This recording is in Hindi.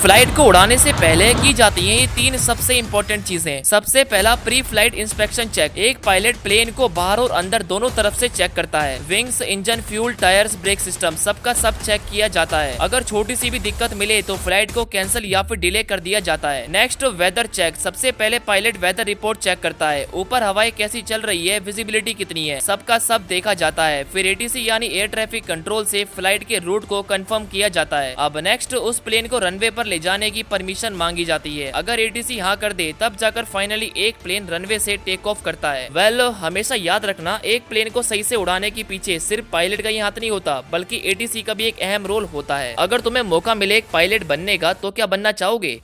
फ्लाइट को उड़ाने से पहले की जाती है ये 3 सबसे इम्पोर्टेंट चीजें। सबसे पहला प्री फ्लाइट इंस्पेक्शन चेक। एक पायलट प्लेन को बाहर और अंदर दोनों तरफ से चेक करता है। Wings, engine, fuel, tyres, brake system सबका सब चेक किया जाता है। अगर छोटी सी भी दिक्कत मिले तो फ्लाइट को कैंसिल या फिर डिले कर दिया जाता है। Next weather check. सबसे पहले पायलट वेदर रिपोर्ट चेक करता है। ऊपर हवाएं कैसी चल रही है, विजिबिलिटी कितनी है, सबका सब देखा जाता है। फिर एटीसी यानी एयर ट्रैफिक कंट्रोल से फ्लाइट के रूट को कंफर्म किया जाता है। अब नेक्स्ट उस प्लेन को रनवे पर ले जाने की परमिशन मांगी जाती है। अगर एटीसी हाँ कर दे तब जाकर फाइनली एक प्लेन रनवे से टेक ऑफ करता है। हमेशा याद रखना, एक प्लेन को सही से उड़ाने के पीछे सिर्फ पायलट का ही हाथ नहीं होता, बल्कि एटीसी का भी एक अहम रोल होता है। अगर तुम्हें मौका मिले एक पायलट बनने का तो क्या बनना चाहोगे?